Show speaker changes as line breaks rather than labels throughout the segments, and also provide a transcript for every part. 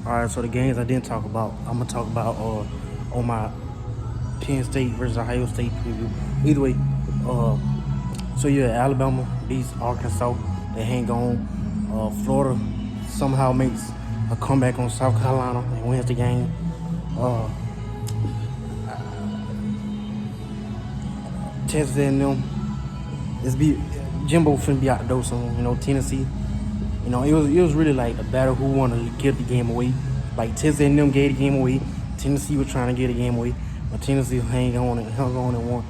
All right, so the games I didn't talk about, I'm gonna talk about on my Penn State versus Ohio State preview. Either way, uh, so yeah, Alabama beats Arkansas. They hang on. Florida somehow makes a comeback on South Carolina and wins the game. Uh, Texas A&M, it's be Jimbo finna be out the door soon. Tennessee. It was really like a battle who wanted to give the game away. Like Texas A&M gave the game away. Tennessee was trying to get the game away, but Tennessee hung on and won.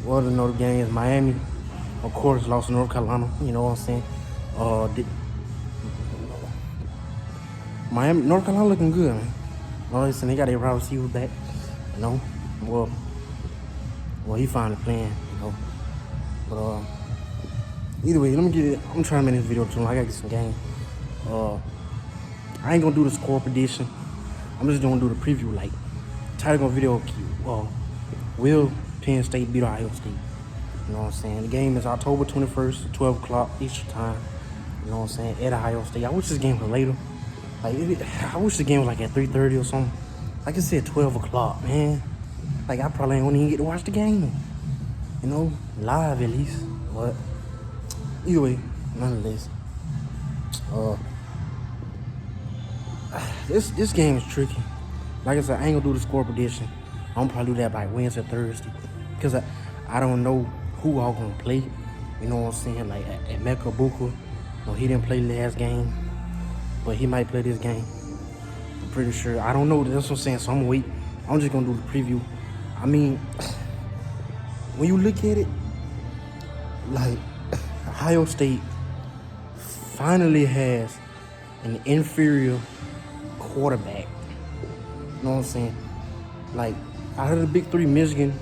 What another game is Miami, of course, lost to North Carolina. You know what I'm saying? Miami, North Carolina looking good, man. Listen, they got their wide receiver back. You know, well, he finally playing. But either way, let me get it. I'm trying to make this video too long. I gotta get some game. I ain't gonna do the score prediction. I'm just gonna do the preview. Like, title of the video, will Penn State beat Ohio State? You know what I'm saying? The game is October 21st, 12 o'clock Eastern time. You know what I'm saying? At Ohio State. I wish this game was later. I wish the game was like at 3:30 or something. Like I said, 12 o'clock, man. Like, I probably ain't even get to watch the game. Live at least. But either way, nonetheless, this game is tricky. Like I said, I ain't gonna do the score prediction. I'm probably do that by Wednesday or Thursday, because I don't know who all gonna play. You know what I'm saying? Like at Mecca Buka, he didn't play last game, but he might play this game. I'm pretty sure. I don't know. That's what I'm saying. So I'm gonna wait. I'm just gonna do the preview. I mean, when you look at it, like, Ohio State finally has an inferior quarterback. You know what I'm saying? Like, out of the big three, Michigan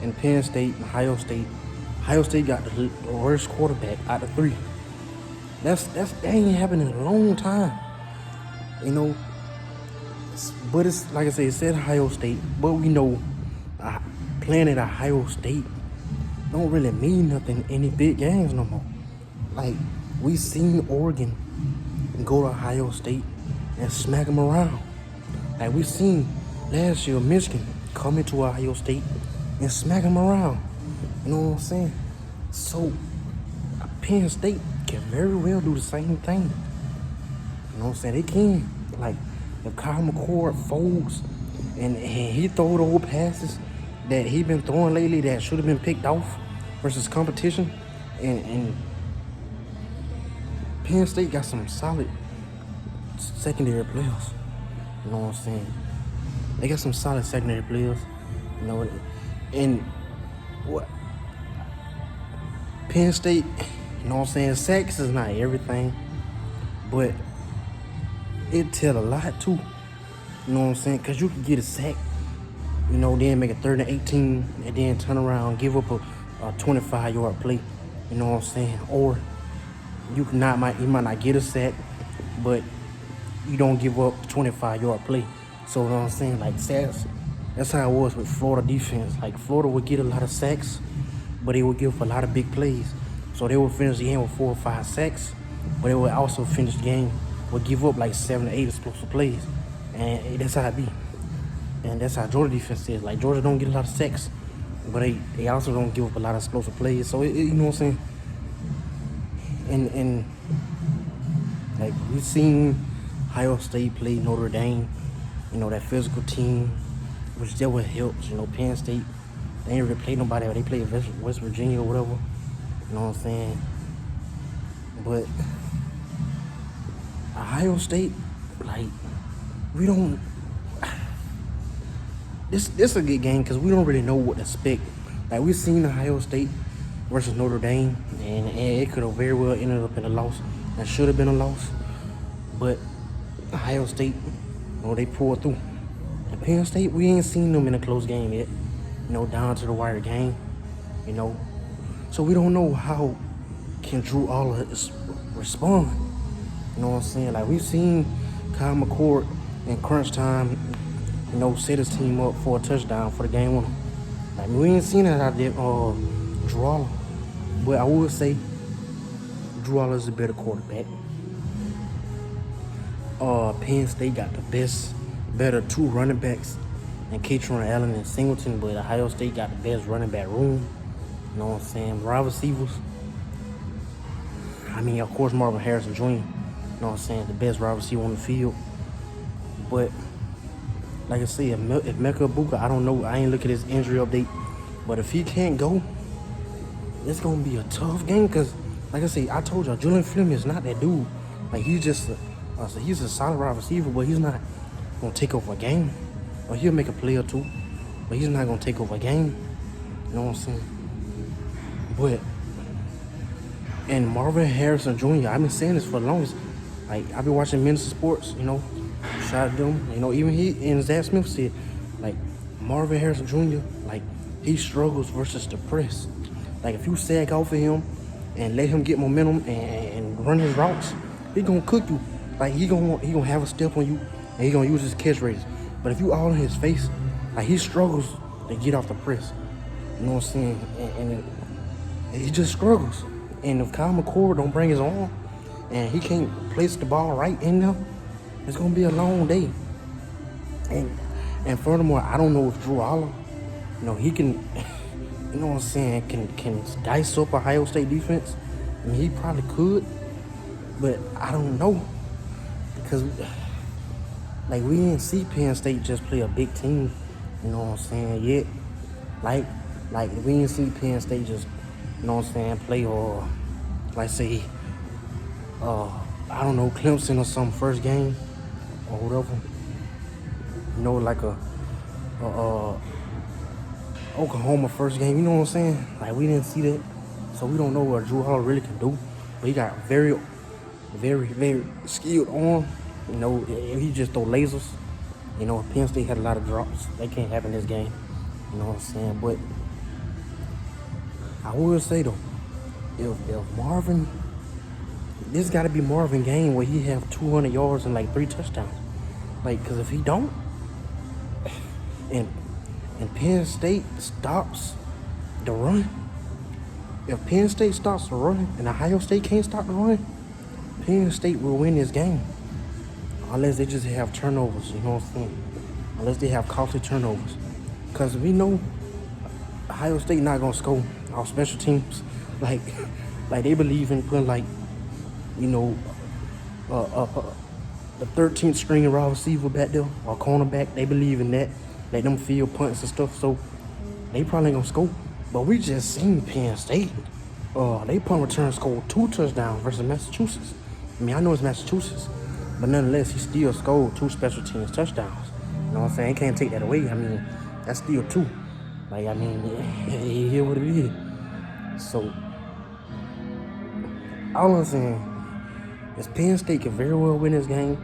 and Penn State and Ohio State got the worst quarterback out of three. That ain't happened in a long time. But it's like I said, it said Ohio State, but we know playing at Ohio State don't really mean nothing in any big games no more. Like, we seen Oregon go to Ohio State and smack them around. Like, we seen last year Michigan come into Ohio State and smack them around. You know what I'm saying? So Penn State can very well do the same thing. You know what I'm saying? They can. Like, if Kyle McCord folds and he throw the old passes that he been throwing lately that should have been picked off versus competition, and Penn State got some solid secondary players. You know what I'm saying? They got some solid secondary players. And what Penn State, you know what I'm saying? Sacks is not everything, but it tell a lot too. You know what I'm saying? Because you can get a sack, then make a 3rd and 18, and then turn around, give up a 25-yard play. You know what I'm saying? Or you might not get a sack, but you don't give up 25-yard play. So, you know what I'm saying? Like, sacks, that's how it was with Florida defense. Like, Florida would get a lot of sacks, but they would give up a lot of big plays. So they would finish the game with 4 or 5 sacks, but they would also finish the game, would give up like 7 or 8 explosive plays. And that's how it be. And that's how Georgia defense is. Like, Georgia don't get a lot of sacks, but they also don't give up a lot of explosive plays. So, you know what I'm saying? And like, we've seen Ohio State play Notre Dame, that physical team, which that would help. Penn State, they ain't really play nobody, but they play West Virginia or whatever. You know what I'm saying? But Ohio State, like, we don't. This a good game because we don't really know what to expect. Like, we've seen Ohio State versus Notre Dame, and it could have very well ended up in a loss. That should have been a loss. But Ohio State, they pulled through. And Penn State, we ain't seen them in a close game yet. Down to the wire game. So we don't know how can Drew Aller respond. You know what I'm saying? Like, we've seen Kyle McCord in crunch time, set his team up for a touchdown for the game winner. Like, we ain't seen that out there, Drew Aller. But I would say Drew Aller is a better quarterback. Penn State got the better two running backs, and Katron Allen and Singleton, but Ohio State got the best running back room. You know what I'm saying? Wide receivers. I mean, of course, Marvin Harrison Jr. You know what I'm saying? The best wide receiver on the field. But like I said, if Mecca Ibuka, I don't know. I ain't look at his injury update, but if he can't go, it's gonna be a tough game. Cause like I said, I told y'all, Julian Fleming is not that dude. Like he's just he's a solid wide receiver, but he's not gonna take over a game. Or he'll make a play or two, but he's not gonna take over a game. You know what I'm saying? But and Marvin Harrison Jr., I've been saying this for the longest. Like I've been watching Minister Sports, you know, shout out to them. You know, even he and Zach Smith said, like Marvin Harrison Jr., like he struggles versus the press. Like if you sag off of him and let him get momentum and run his routes, he gonna cook you. Like he gonna have a step on you and he gonna use his catch rates. But if you all in his face, like he struggles to get off the press. You know what I'm saying? And he just struggles. And if Kyle McCord don't bring his arm and he can't place the ball right in there, it's gonna be a long day. And furthermore, I don't know if Drew Aller, you know, he can, you know what I'm saying, can dice up Ohio State defense. I mean, he probably could, but I don't know because like we didn't see Penn State just play a big team. You know what I'm saying? Yet, like we didn't see Penn State just, you know what I'm saying, play or like say, I don't know, Clemson or some first game or whatever. You know, like a Oklahoma first game. You know what I'm saying? Like we didn't see that, so we don't know what Drew Hall really can do. But he got very, very, very skilled arm. You know, he just throw lasers. You know, Penn State had a lot of drops. They can't happen in this game. You know what I'm saying? But I will say though, if Marvin, this got to be Marvin game where he have 200 yards and like 3 touchdowns. Like, cause if he don't, and Penn State stops the run, if Penn State stops the run and Ohio State can't stop the run, Penn State will win this game. Unless they just have turnovers, you know what I'm saying? Unless they have costly turnovers. Because we know Ohio State not going to score off special teams. Like they believe in putting like, you know, the 13th string wide receiver back there or cornerback. They believe in that. Let them field punts and stuff. So they probably ain't going to score. But we just seen Penn State. They punt return scored 2 touchdowns versus Massachusetts. I mean, I know it's Massachusetts. But nonetheless, he still scored 2 special teams touchdowns. You know what I'm saying? He can't take that away. I mean, that's still 2. Like, I mean, he hear what it is. So, all I'm saying is Penn State can very well win this game.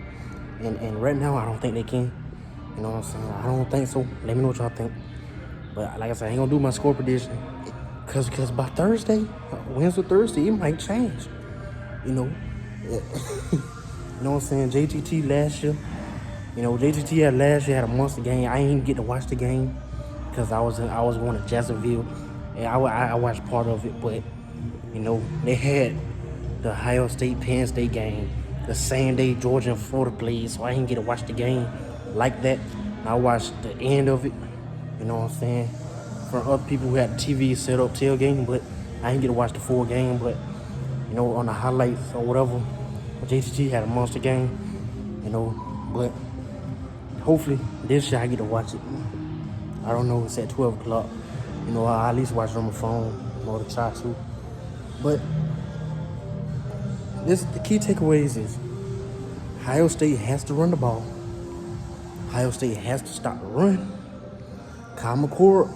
And right now, I don't think they can. You know what I'm saying? I don't think so. Let me know what y'all think. But like I said, I ain't going to do my score prediction. Because by Thursday, Wednesday, Thursday, it might change. You know? You know what I'm saying? JTT last year. You know, JTT last year had a monster game. I didn't get to watch the game because I was going to Jacksonville. And I watched part of it. But, you know, they had the Ohio State, Penn State game the same day Georgia and Florida played. So I didn't get to watch the game like that. I watched the end of it. You know what I'm saying? From other people who had the TV set up tailgating. But I didn't get to watch the full game. But, you know, on the highlights or whatever, JTT had a monster game, you know, but hopefully this year I get to watch it. I don't know, it's at 12 o'clock. You know, I at least watch it on my phone, in order to try to. But the key takeaways is Ohio State has to run the ball. Ohio State has to stop the run. Kyle McCord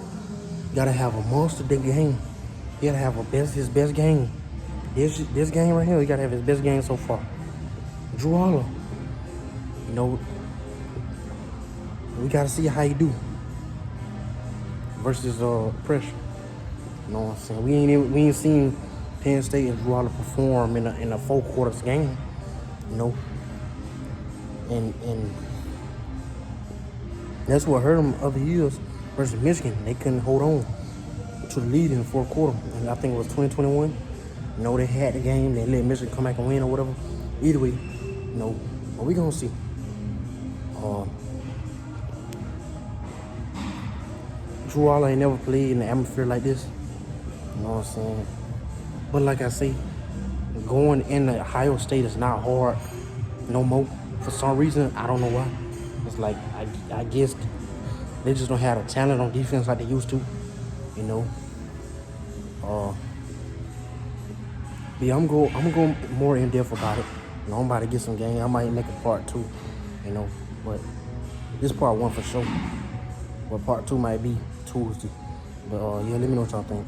got to have a monster day game. He got to have his best game. This game right here, he got to have his best game so far. Drew Aller, you know, we got to see how he do versus pressure. You know what I'm saying? We ain't seen Penn State and Drew Aller perform in a 4 quarters game. You know, and that's what hurt them other years versus Michigan. They couldn't hold on to the lead in the 4th quarter. And I think it was 2021. You know, they had the game. They let Michigan come back and win or whatever. Either way, you know, But we gonna see. Drew All ain't never played in the atmosphere like this. You know what I'm saying? But like I say, going in the Ohio State is not hard no more. For some reason, I don't know why. It's like I guess they just don't have the talent on defense like they used to. You know. Yeah, I'm gonna go more in depth about it. You know, I'm about to get some game. I might make a part 2. You know, but this part 1 for sure. But part 2 might be Tuesday. But yeah, let me know what y'all think.